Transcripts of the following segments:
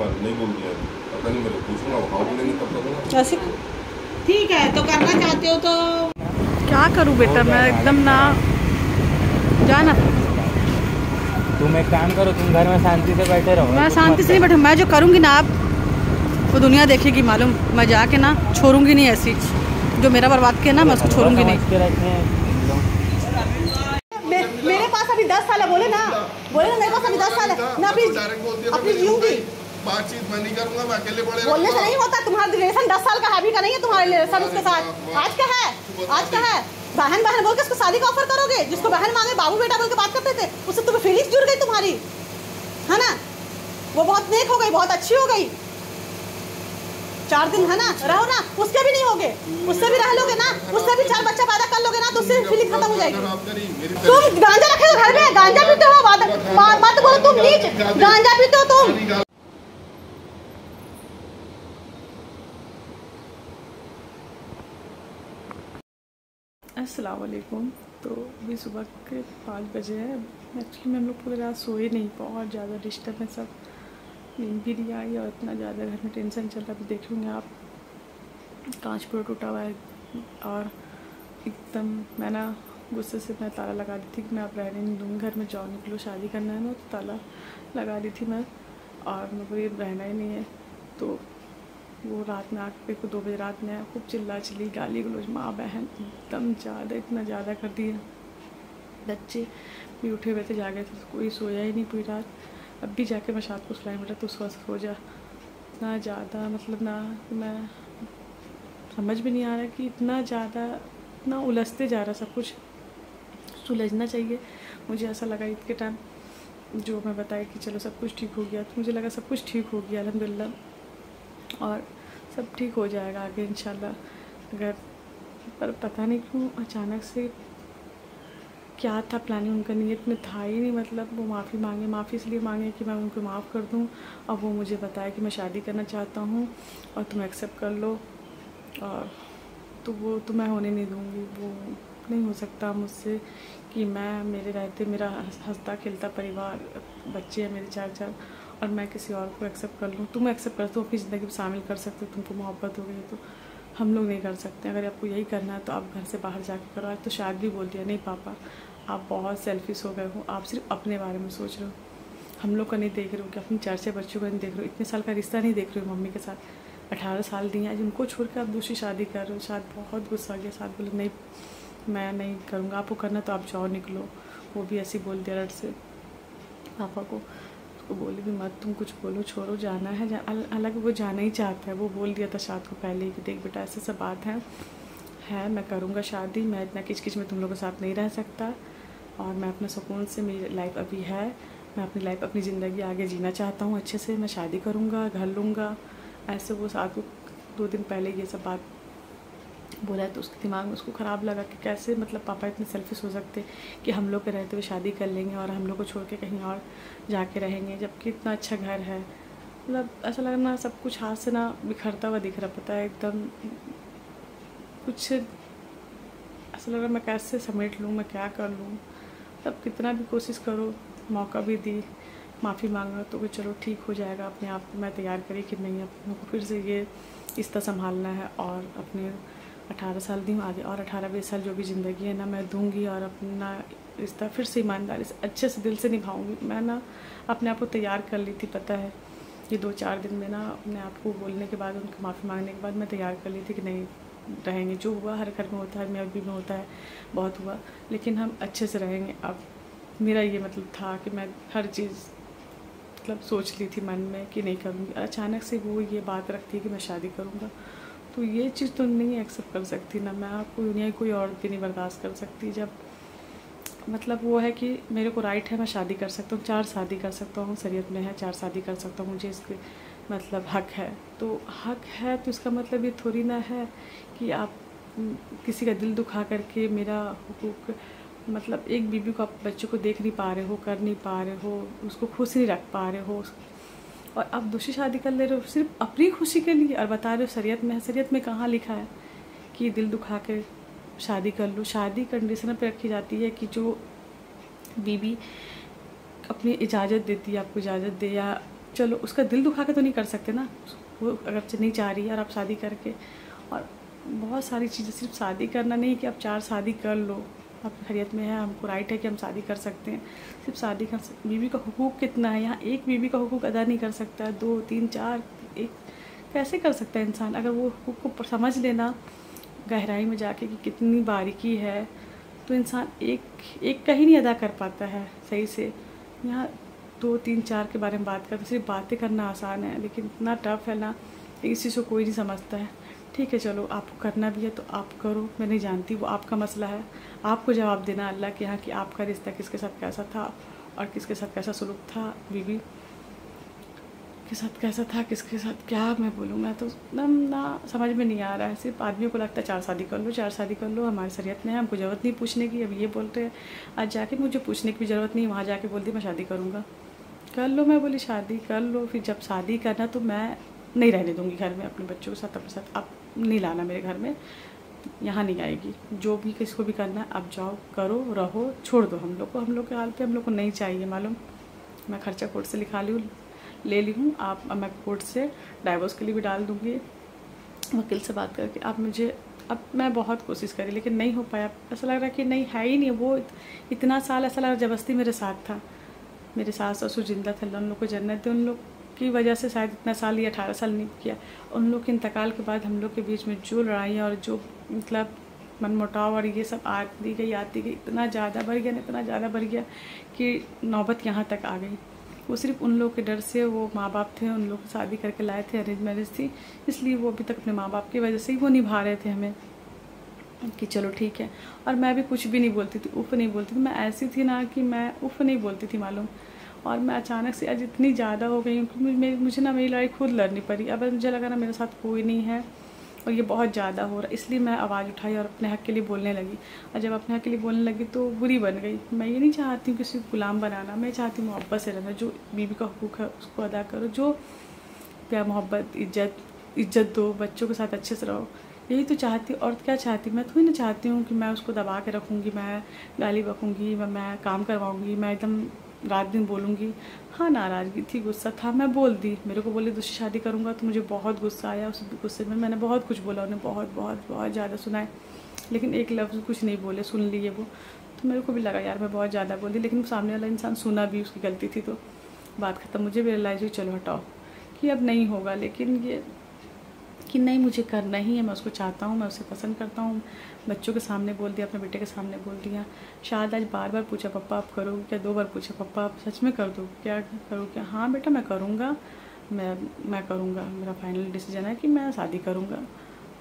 नहीं बोल दिया, पता नहीं, मेरे पूछूंगा हाँ बोलेंगे तब करूँगा। ऐसे ठीक है, तो करना चाहते हो तो क्या करूँ बेटा, मैं एकदम ना जाना। तुम एक काम करो, तुम घर में शांति से बैठे रहो। मैं शांति से नहीं बैठूँ, मैं जो करूँगी ना आप वो दुनिया देखेगी मालूम। मैं जाके ना छोड़ूंगी नहीं, ऐसी जो मेरा बर्बाद किया ना मैं उसको छोड़ूंगी नहीं। मेरे पास अभी 10 साल है, बोले ना मेरे पास अभी 10 साल है, मैं अपनी जीऊंगी। बातचीत मैं नहीं करूंगा, मैं अकेले पड़े बोलने से नहीं होता, तुम्हारा रिलेशन 10 साल का है, अभी का नहीं है तुम्हारा रिलेशन उसके साथ। आज का है, आज का है। बहन बहन बोल के उसको शादी का ऑफर करोगे, जिसको बहन मांगे बाबू बेटा बोल के बात करते थे, उससे तुम्हें फीलिंग्स जुड़ गई तुम्हारी, है ना। वो बहुत नेक हो गई, बहुत अच्छी हो गई। 4 दिन है ना, रहो ना, उसके भी नहीं होगे, उससे भी रह लोगे ना, उससे भी 4 बच्चा पैदा कर लोगे ना, तो उससे फीलिंग खत्म हो जाएगी। तुम गांजा रखे हो घर में, गांजा पीते हो, बात बोलो तुम नीच, गांजा पीते हो तुम। अस्सलाम वालेकुम। तो अभी सुबह के 5 बजे है। एक्चुअली में हम लोग पूरी रात सोए नहीं, बहुत ज़्यादा डिस्टर्ब है सब, नींद भी नहीं आई और इतना ज़्यादा घर में टेंशन चल रहा है। देखेंगे आप, कांच पूरा टूटा हुआ है और एकदम मैं ना गुस्से से मैं ताला लगा दी थी कि मैं अब रहने नहीं दूँगी घर में, जाओ निकलो, शादी करना है ना, तो ताला लगा दी थी मैं और मेरे को ये रहना ही नहीं है। तो वो रात में आके को 2 बजे रात में खूब चिल्ला चिल्ली, गाली गलौज, माँ बहन एकदम ज़्यादा, इतना ज़्यादा कर दिया। बच्चे भी उठे हुए थे, जागे थे, कोई सोया ही नहीं पूरी रात। अब भी जाके मैं शाद को सुलाई, बेटा तू सो जा। इतना ज़्यादा मतलब ना, मैं समझ भी नहीं आ रहा कि इतना ज़्यादा, इतना उलझते जा रहा सब कुछ, सुलझना चाहिए। मुझे ऐसा लगा ईद के टाइम जो मैं बताया कि चलो सब कुछ ठीक हो गया, तो मुझे लगा सब कुछ ठीक हो गया अल्हम्दुलिल्लाह और सब ठीक हो जाएगा आगे इंशाल्लाह। अगर पर पता नहीं क्यों अचानक से क्या था प्लानिंग, उनका नीयत में था ही नहीं। मतलब वो माफ़ी मांगे, माफ़ी इसलिए मांगे कि मैं उनको माफ़ कर दूं, और वो मुझे बताया कि मैं शादी करना चाहता हूं और तुम एक्सेप्ट कर लो, और तो वो तो मैं होने नहीं दूंगी। वो नहीं हो सकता मुझसे कि मैं, मेरे रहते मेरा हंसता खेलता परिवार, बच्चे हैं मेरे 4 और मैं किसी और को एक्सेप्ट कर लूँ। तुम एक्सेप्ट कर दो, अपनी ज़िंदगी में शामिल कर सकते हो, तुमको मोहब्बत हो गई तो हम लोग नहीं कर सकते। अगर आपको यही करना है तो आप घर से बाहर जाके करो। आज तो शायद भी बोल दिया, नहीं पापा आप बहुत सेल्फिश हो गए हो, आप सिर्फ अपने बारे में सोच रहे हो, हम लोग का नहीं देख रहे हो, कि अपने 4 बच्चों का नहीं देख रहे हो, इतने साल का रिश्ता नहीं देख रहे हो मम्मी के साथ, 18 साल दिए आज उनको छोड़ कर आप दूसरी शादी कर रहे हो। शायद बहुत गुस्सा गया, शायद बोले नहीं मैं नहीं करूँगा, आपको करना तो आप जाओ निकलो। वो भी ऐसे बोल दिया रट से पापा को, उसको बोली भी मत तुम कुछ बोलो, छोड़ो, जाना है। हालांकि वो जाना ही चाहता है, वो बोल दिया था शादी को पहले ही कि देख बेटा ऐसे सब बात है मैं करूँगा शादी, मैं इतना किचकिच में तुम लोगों के साथ नहीं रह सकता और मैं अपने सुकून से, मेरी लाइफ अभी है, मैं अपनी लाइफ अपनी ज़िंदगी आगे जीना चाहता हूँ अच्छे से, मैं शादी करूँगा, घर लूँगा। ऐसे वो साथ को 2 दिन पहले ये सब बात बोला है, तो उसके दिमाग में उसको ख़राब लगा कि कैसे मतलब पापा इतने सेल्फिश हो सकते कि हम लोग के रहते हुए शादी कर लेंगे और हम लोग को छोड़ के कहीं और जाके रहेंगे, जबकि इतना अच्छा घर है। मतलब ऐसा लग रहा सब कुछ हाथ से ना बिखरता हुआ दिख रहा, पता है एकदम कुछ ऐसा लग रहा मैं कैसे समेट लूँ, मैं क्या कर लूँ। तब कितना भी कोशिश करो, मौका भी दी, माफ़ी मांगा तो कि चलो ठीक हो जाएगा अपने आप को, मैं तैयार करी कि नहीं अपने को फिर से ये रिश्ता संभालना है और अपने 18 साल दी हूँ, आगे और 18-20 साल जो भी ज़िंदगी है ना मैं दूंगी और अपना रिश्ता फिर से ईमानदारी से अच्छे से दिल से निभाऊंगी। मैं ना अपने आप को तैयार कर ली थी, पता है ये 2-4 दिन में ना अपने आप को बोलने के बाद, उनकी माफ़ी मांगने के बाद मैं तैयार कर ली थी कि नहीं रहेंगे, जो हुआ हर घर में होता है, मेरे भी में होता है, बहुत हुआ, लेकिन हम अच्छे से रहेंगे। अब मेरा ये मतलब था कि मैं हर चीज़ मतलब सोच ली थी मन में कि नहीं करूँगी, अचानक से वो ये बात रखती है कि मैं शादी करूँगा, तो ये चीज़ तो नहीं एक्सेप्ट कर सकती ना मैं, आपको दुनिया की कोई औरत भी नहीं बर्दाश्त कर सकती। जब मतलब वो है कि मेरे को राइट है, मैं शादी कर सकता हूँ, 4 शादी कर सकता हूँ, शरीयत में है 4 शादी कर सकता हूँ, मुझे इसके मतलब हक है। तो हक है तो इसका मतलब ये थोड़ी ना है कि आप किसी का दिल दुखा करके मेरा हुकूक, मतलब एक बीबी को आप बच्चों को देख नहीं पा रहे हो, कर नहीं पा रहे हो, उसको खुश नहीं रख पा रहे हो, और आप दूसरी शादी कर ले रहे हो सिर्फ अपनी खुशी के लिए, और बता रहे हो शरीयत में है। शरीयत में कहाँ लिखा है कि दिल दुखा के शादी कर लो। शादी कंडीशन पे रखी जाती है कि जो बीबी अपनी इजाज़त देती है, आपको इजाज़त दे, या चलो उसका दिल दुखा के तो नहीं कर सकते ना, वो अगर नहीं चाह रही है और आप शादी करके, और बहुत सारी चीज़ें, सिर्फ शादी करना नहीं कि आप 4 शादी कर लो, आप खैरियत में है, हमको राइट है कि हम शादी कर सकते हैं। सिर्फ शादी कर बीवी का हुकूक कितना है, यहाँ एक बीवी का हुकूक अदा नहीं कर सकता है, 2 3 4 एक कैसे कर सकता है इंसान? अगर वो हुकूक को समझ लेना गहराई में जाके कि कितनी बारीकी है, तो इंसान एक का ही नहीं अदा कर पाता है सही से। यहाँ 2 3 4 के बारे में बात करते, सिर्फ बातें करना आसान है, लेकिन इतना टफ है ना, इस चीज़ को कोई नहीं समझता है। ठीक है चलो, आपको करना भी है तो आप करो, मैं नहीं जानती, वो आपका मसला है, आपको जवाब देना अल्लाह के यहाँ कि आपका रिश्ता किसके साथ कैसा था और किसके साथ कैसा सलूक था, बीवी के साथ कैसा था, किसके साथ क्या मैं बोलूँ, मैं तो एकदम ना समझ में नहीं आ रहा है। सिर्फ आदमियों को लगता है 4 शादी कर लो, 4 शादी कर लो, हमारी शरीयत में है, हमको ज़रूरत नहीं पूछने की। अब ये बोलते हैं, आज जाके मुझे पूछने की भी ज़रूरत नहीं, वहाँ जाके बोलती मैं शादी करूँगा। कर लो, मैं बोली शादी कर लो, फिर जब शादी करना तो मैं नहीं रहने दूँगी घर में अपने बच्चों के साथ, अपने साथ आप नहीं लाना मेरे घर में, यहाँ नहीं आएगी। जो भी किसको भी करना है आप जाओ, करो, रहो, छोड़ दो हम लोग को, हम लोग के हाल पे हम लोग को नहीं चाहिए मालूम। मैं खर्चा कोर्ट से ले ली हूँ, आप मैं कोर्ट से डाइवोर्स के लिए भी डाल दूँगी वकील से बात करके। आप मुझे, अब मैं बहुत कोशिश करी लेकिन नहीं हो पाया, ऐसा लग रहा है कि नहीं है ही नहीं वो। इतना साल ऐसा लग रहा ज़बरदस्ती मेरे साथ था, मेरे सास ससुर जिंदा थे, उन लोग को जन्नत है, उन लोग की वजह से शायद इतना साल या 18 साल नहीं किया। उन लोग के इंतकाल के बाद हम लोग के बीच में जो लड़ाइयाँ और जो मतलब मनमुटाव और ये सब आती गई इतना ज़्यादा बढ़ गया ना, इतना ज़्यादा बढ़ गया कि नौबत यहाँ तक आ गई। वो सिर्फ उन लोग के डर से, वो माँ बाप थे, उन लोग शादी करके लाए थे, अरेंज मैरिज थी, इसलिए वो अभी तक अपने माँ बाप की वजह से ही वो निभा रहे थे हमें कि चलो ठीक है। और मैं भी कुछ भी नहीं बोलती थी, उफ़ नहीं बोलती थी, मैं ऐसी थी ना कि मैं उफ़ नहीं बोलती थी मालूम। और मैं अचानक से आज इतनी ज़्यादा हो गई हूँ कि मुझे ना मेरी लड़ाई खुद लड़नी पड़ी। अब मुझे लगा ना मेरे साथ कोई नहीं है और ये बहुत ज़्यादा हो रहा है, इसलिए मैं आवाज़ उठाई और अपने हक़ के लिए बोलने लगी। और जब अपने हक़ के लिए बोलने लगी तो बुरी बन गई। मैं ये नहीं चाहती हूँ किसी को गुलाम बनाना, मैं चाहती हूँ मोहब्बत से रहना, जो बीवी का हुकूक है उसको अदा करो, जो प्यार मोहब्बत इज्जत दो, बच्चों के साथ अच्छे से रहो, यही तो चाहती हूँ। और क्या चाहती हूँ? मैं थोड़ी ना चाहती हूँ कि मैं उसको दबा के रखूँगी, मैं गाली बकूँगी, मैं काम करवाऊँगी, मैं एकदम रात दिन बोलूँगी। हाँ नाराज़गी थी, गुस्सा था, मैं बोल दी। मेरे को बोले दूसरी शादी करूँगा तो मुझे बहुत गुस्सा आया। उस गुस्से में मैंने बहुत कुछ बोला, उन्हें बहुत बहुत बहुत ज़्यादा सुनाए, लेकिन एक लफ्ज़ कुछ नहीं बोले, सुन लिए वो। तो मेरे को भी लगा यार मैं बहुत ज़्यादा बोल दी, लेकिन सामने वाला इंसान सुना भी, उसकी गलती थी तो बात ख़त्म। मुझे भी रियलाइज़ हुई चलो हटाओ कि अब नहीं होगा, लेकिन ये कि नहीं मुझे करना ही है, मैं उसको चाहता हूँ, मैं उसे पसंद करता हूँ। बच्चों के सामने बोल दिया, अपने बेटे के सामने बोल दिया। शायद आज बार बार पूछा पप्पा आप करोगे क्या, 2 बार पूछा पप्पा आप सच में कर दो क्या, करो क्या? हाँ बेटा मैं करूँगा, मैं करूँगा, मेरा फाइनल डिसीजन है कि मैं शादी करूँगा।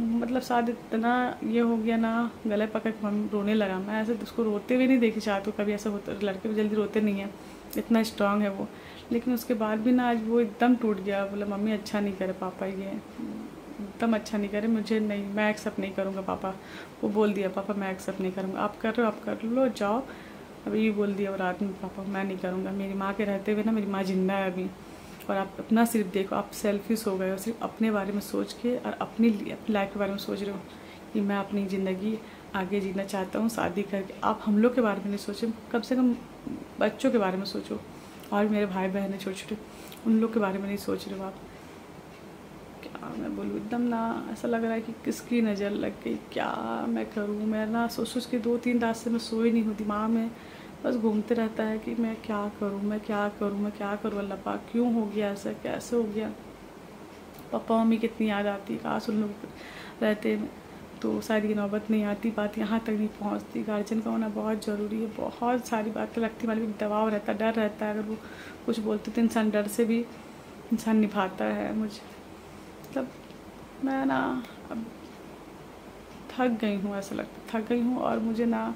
मतलब शायद इतना ये हो गया ना, गले पकड़ के हम रोने लगा। मैं ऐसे उसको रोते हुए नहीं देखी, शायद तो कभी ऐसा होता, लड़के भी जल्दी रोते नहीं हैं, इतना स्ट्रांग है वो। लेकिन उसके बाद भी ना आज वो एकदम टूट गया, बोला मम्मी अच्छा नहीं करे पापा, ये एकदम अच्छा नहीं करे, मुझे नहीं, मैं एक्सेप्ट नहीं करूँगा पापा। वो बोल दिया पापा मैं एक्सेप्ट नहीं करूँगा, आप कर रहे हो आप कर लो जाओ। अभी ये बोल दिया और रात में पापा मैं नहीं करूँगा। मेरी माँ के रहते हुए ना, मेरी माँ जिंदा है अभी, और आप अपना सिर्फ देखो, आप सेल्फिश हो गए हो, सिर्फ अपने बारे में सोच के और अपनी लाइफ के बारे में सोच रहे हो कि मैं अपनी ज़िंदगी आगे जीना चाहता हूँ शादी करके। आप हम लोग के बारे में नहीं सोचें, कम से कम बच्चों के बारे में सोचो। और मेरे भाई बहन हैं छोटे छोटे, उन लोग के बारे में नहीं सोच रहे हो आप। क्या मैं बोलूँ, एकदम ना ऐसा लग रहा है कि किसकी नज़र लग गई, क्या मैं करूँ। मैं ना सोच के 2-3 रात से मैं सोई नहीं हूँ, दिमाग में बस घूमते रहता है कि मैं क्या करूँ, मैं क्या करूँ, मैं क्या करूँ। अल्लाह पाक क्यों हो गया ऐसा, कैसे हो गया। पापा मम्मी कितनी याद आती, काश उन लोग रहते तो शायद ये नौबत नहीं आती, बात यहाँ तक नहीं पहुँचती। गार्जियन का होना बहुत ज़रूरी है, बहुत सारी बातें लगती, मतलब दबाव रहता है, डर रहता है। अगर वो कुछ बोलते तो इंसान डर से भी इंसान निभाता है। मुझे मतलब मैं ना अब थक गई हूँ, ऐसा लगता थक गई हूँ। और मुझे ना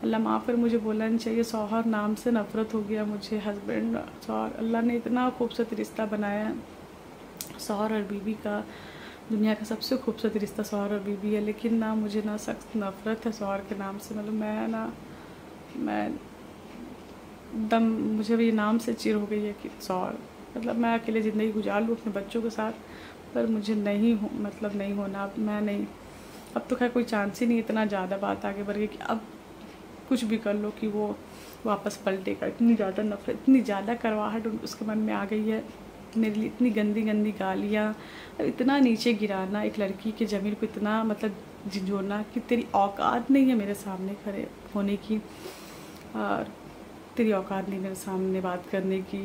अल्लाह माफ़ कर, मुझे बोलना नहीं चाहिए, शौहर नाम से नफ़रत हो गया मुझे। हस्बैंड शौहर, अल्लाह ने इतना खूबसूरत रिश्ता बनाया है, शौहर और बीवी का दुनिया का सबसे खूबसूरत रिश्ता शौहर और बीवी है। लेकिन ना मुझे ना सख्त नफ़रत है शौहर के नाम से। मतलब मैं एकदम, मुझे भी नाम से चिढ़ हो गई है कि शौहर, मतलब मैं अकेले ज़िंदगी गुजार लूँ अपने बच्चों के साथ, पर मुझे नहीं हो, मतलब नहीं होना। अब मैं नहीं, अब तो खैर कोई चांस ही नहीं, इतना ज़्यादा बात आगे बढ़ गई कि अब कुछ भी कर लो कि वो वापस पलटेगा। इतनी ज़्यादा नफरत, इतनी ज़्यादा करवाहट उसके मन में आ गई है मेरे लिए इतनी गंदी गंदी गालियाँ, इतना नीचे गिराना एक लड़की के ज़मीर को, इतना मतलब झिझोड़ना कि तेरी औकात नहीं है मेरे सामने खड़े होने की, और तेरी औकात नहीं मेरे सामने बात करने की।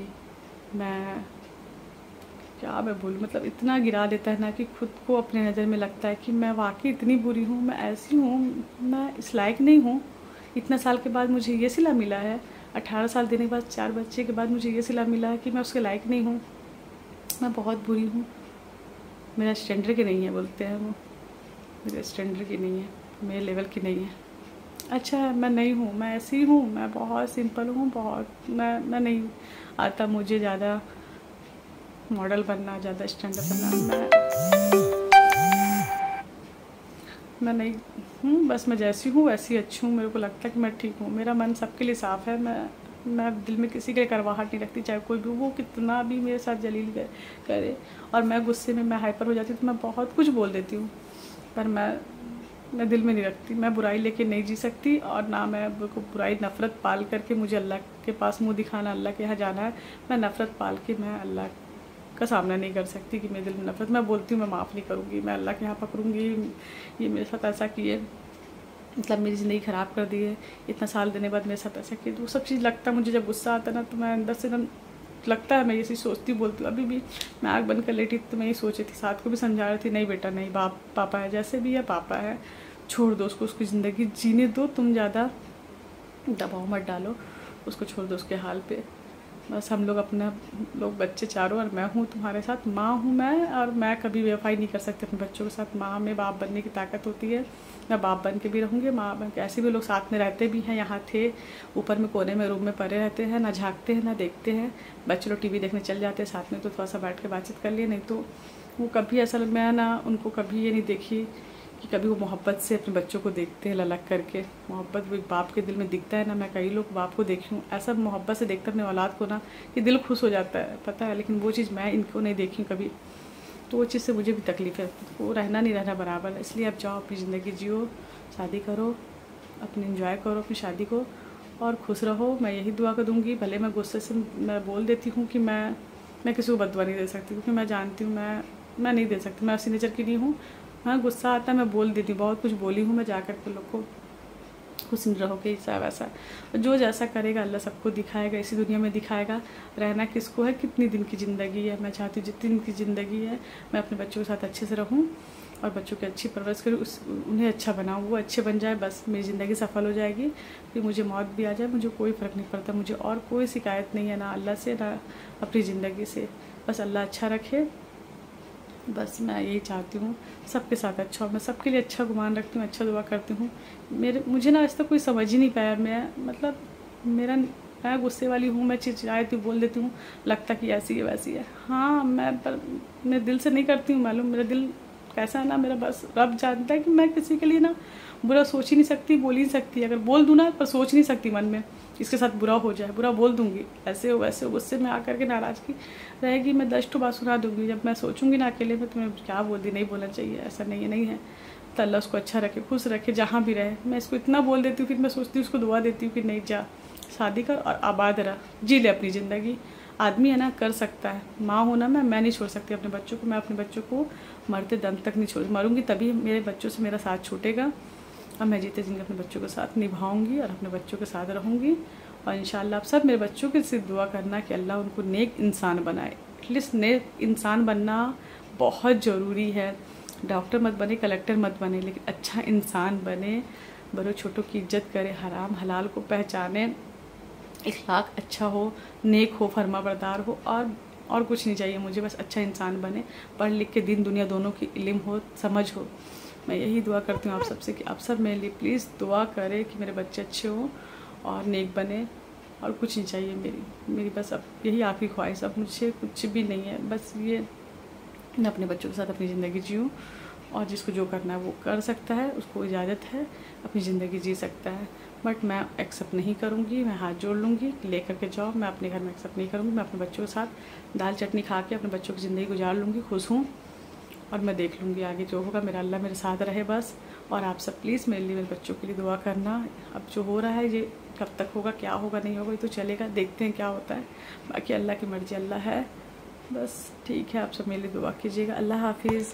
मैं क्या मैं बोलूँ, मतलब इतना गिरा देता है ना कि खुद को अपने नज़र में लगता है कि मैं वाकई इतनी बुरी हूँ, मैं ऐसी हूँ, मैं इस लायक नहीं हूँ। इतना साल के बाद मुझे ये सिला मिला है, 18 साल देने के बाद 4 बच्चे के बाद मुझे ये सिला मिला है कि मैं उसके लायक नहीं हूँ, मैं बहुत बुरी हूँ। मेरा स्टैंडर्ड की नहीं है, बोलते हैं वो, मेरे स्टैंडर्ड की नहीं है, मेरे लेवल की नहीं है। अच्छा है, मैं नहीं हूँ, मैं ऐसी हूँ, मैं बहुत सिंपल हूँ, बहुत मैं नहीं आता मुझे ज़्यादा मॉडल बनना, ज़्यादा स्टैंडर्ड बनना। मैं नहीं हूँ, बस मैं जैसी हूँ वैसी अच्छी हूँ। मेरे को लगता है कि मैं ठीक हूँ, मेरा मन सबके लिए साफ़ है। मैं दिल में किसी के लिए करवाहट नहीं रखती, चाहे कोई भी वो कितना भी मेरे साथ जलील करे। और मैं गुस्से में मैं हाइपर हो जाती हूँ तो मैं बहुत कुछ बोल देती हूँ, पर मैं दिल में नहीं रखती। मैं बुराई लेके नहीं जी सकती, और ना मैं बुराई नफ़रत पाल करके मुझे अल्लाह के पास मुँह दिखाना, अल्लाह के यहाँ जाना है। मैं नफ़रत पाल के मैं अल्लाह का सामना नहीं कर सकती कि मेरे दिल में नफ़रत। मैं बोलती हूँ मैं माफ़ नहीं करूँगी, मैं अल्लाह के यहाँ पकड़ूँगी, ये मेरे साथ ऐसा किए, मतलब मेरी ज़िंदगी ख़राब कर दी है, इतना साल देने बाद मेरे साथ ऐसा किया। तो वो सब चीज़ लगता है मुझे, जब गुस्सा आता है ना तो मैं अंदर से एकदम लगता है, मैं ये चीज़ सोचती हूँ, बोलती हूँ। अभी भी मैं आँख बंद कर लेटी तो मैं ये सोच रही थी, साथ को भी समझा रही थी, नहीं बेटा नहीं, पापा है, जैसे भी है पापा है, छोड़ दो उसको, उसकी ज़िंदगी जीने दो, तुम ज़्यादा दबाव मत डालो, उसको छोड़ दो उसके हाल पे। बस हम लोग अपना लोग बच्चे चारों, और मैं हूँ तुम्हारे साथ, माँ हूँ मैं, और मैं कभी बेवफाई नहीं कर सकती अपने बच्चों के साथ। माँ में बाप बनने की ताकत होती है, मैं बाप बन के भी रहूँगी, माँ बन के। ऐसे भी लोग साथ में रहते भी हैं, यहाँ थे ऊपर में कोने में रूम में पड़े रहते हैं, ना झाँकते हैं ना देखते हैं। बच्चे लोग टीवी देखने चल जाते हैं साथ में, तो थोड़ा सा बैठ के बातचीत कर लिए, नहीं तो वो कभी ऐसा, मैं ना उनको कभी ये नहीं देखी कि कभी वो मोहब्बत से अपने बच्चों को देखते हैं ललक करके। मोहब्बत वो एक बाप के दिल में दिखता है ना, मैं कई लोग बाप को देखी हूँ ऐसा मोहब्बत से देखता अपने औलाद को ना कि दिल खुश हो जाता है, पता है। लेकिन वो चीज़ मैं इनको नहीं देखी कभी, तो वो चीज़ से मुझे भी तकलीफ़ है। वो रहना नहीं रहना बराबर है, इसलिए अब जाओ अपनी ज़िंदगी जियो, शादी करो, अपनी इंजॉय करो अपनी शादी को, और खुश रहो। मैं यही दुआ कर दूँगी। भले मैं गुस्से से मैं बोल देती हूँ कि मैं किसी को बददुआ नहीं दे सकती, क्योंकि मैं जानती हूँ मैं नहीं दे सकती, मैं उसी नेचर की नहीं हूँ। हाँ, गुस्सा आता है मैं बोल देती हूँ, बहुत कुछ बोली हूँ मैं जा कर के लोग को, खुश रहो कि ऐसा वैसा, जो जैसा करेगा अल्लाह सबको दिखाएगा, इसी दुनिया में दिखाएगा। रहना किसको है, कितनी दिन की ज़िंदगी है। मैं चाहती हूँ जितनी दिन की ज़िंदगी है मैं अपने बच्चों के साथ अच्छे से रहूँ, और बच्चों की अच्छी परवरिश करूँ, उन्हें अच्छा बनाऊँ, वो अच्छे बन जाए, बस मेरी ज़िंदगी सफल हो जाएगी। फिर मुझे मौत भी आ जाए, मुझे कोई फ़र्क नहीं पड़ता, मुझे और कोई शिकायत नहीं है, ना अल्लाह से ना अपनी ज़िंदगी से। बस अल्लाह अच्छा रखे, बस मैं यही चाहती हूँ सबके साथ अच्छा हो। मैं सबके लिए अच्छा गुमान रखती हूँ, अच्छा दुआ करती हूँ। मुझे ना आज तक कोई समझ ही नहीं पाया, मैं गुस्से वाली हूँ, मैं चिड़चिड़ाती हूँ, बोल देती हूँ, लगता कि ऐसी है वैसी है। हाँ, मैं दिल से नहीं करती हूँ, मालूम मेरा दिल कैसा है ना, मेरा बस रब जानता है कि मैं किसी के लिए ना बुरा सोच ही नहीं सकती, बोल ही नहीं सकती। अगर बोल दूँ ना, पर सोच नहीं सकती मन में इसके साथ बुरा हो जाए, बुरा बोल दूँगी, ऐसे हो वैसे हो, गुस्से में आकर के नाराज़गी रहेगी, मैं 10 बात सुना दूँगी। जब मैं सोचूंगी ना अकेले में, तुम्हें क्या बोल दी, नहीं बोलना चाहिए, ऐसा नहीं है। तो अल्लाह उसको अच्छा रखे, खुश रखे, जहाँ भी रहे। मैं इसको इतना बोल देती हूँ, फिर मैं सोचती हूँ उसको दुआ देती हूँ कि नहीं जा, शादी कर और आबाद रह, जी ले अपनी ज़िंदगी। आदमी है ना, कर सकता है। माँ होना मैं नहीं छोड़ सकती अपने बच्चों को, मैं अपने बच्चों को मरते दम तक नहीं छोड़, मरूंगी तभी मेरे बच्चों से मेरा साथ छूटेगा, और मैं जीते जिंदगी अपने बच्चों के साथ निभाऊंगी और अपने बच्चों के साथ रहूंगी। और इंशाल्लाह आप सब मेरे बच्चों के सिर्फ दुआ करना कि अल्लाह उनको नेक इंसान बनाए। एटलीस्ट नेक इंसान बनना बहुत ज़रूरी है। डॉक्टर मत बने, कलेक्टर मत बने, लेकिन अच्छा इंसान बने, बड़ों छोटों की इज्जत करे, हराम हलाल को पहचाने, इखलाक अच्छा हो, नेक हो, फरमाबरदार हो, और कुछ नहीं चाहिए मुझे, बस अच्छा इंसान बने, पढ़ लिख के दीन दुनिया दोनों की इल्म हो, समझ हो। मैं यही दुआ करती हूँ आप सबसे कि आप सब मेरे लिए प्लीज़ दुआ करें कि मेरे बच्चे अच्छे हों और नेक बने, और कुछ नहीं चाहिए मेरी बस अब यही आखिरी ख्वाहिश। अब मुझे कुछ भी नहीं है, बस ये मैं अपने बच्चों के साथ अपनी ज़िंदगी जीऊँ, और जिसको जो करना है वो कर सकता है, उसको इजाज़त है, अपनी ज़िंदगी जी सकता है। बट मैं एक्सेप्ट नहीं करूँगी, मैं हाथ जोड़ लूँगी कि ले करके जाओ, मैं अपने घर में एक्सेप्ट नहीं करूँगी। मैं अपने बच्चों के साथ दाल चटनी खा के अपने बच्चों की ज़िंदगी गुजार लूँगी, खुश हूँ, और मैं देख लूँगी आगे जो होगा। मेरा अल्लाह मेरे साथ रहे बस। और आप सब प्लीज़ मेरे लिए, मेरे बच्चों के लिए दुआ करना। अब जो हो रहा है ये कब तक होगा, क्या होगा नहीं होगा, ये तो चलेगा, देखते हैं क्या होता है। बाकी अल्लाह की मर्ज़ी, अल्लाह है, बस ठीक है, आप सब मेरे लिए दुआ कीजिएगा। अल्लाह हाफिज़।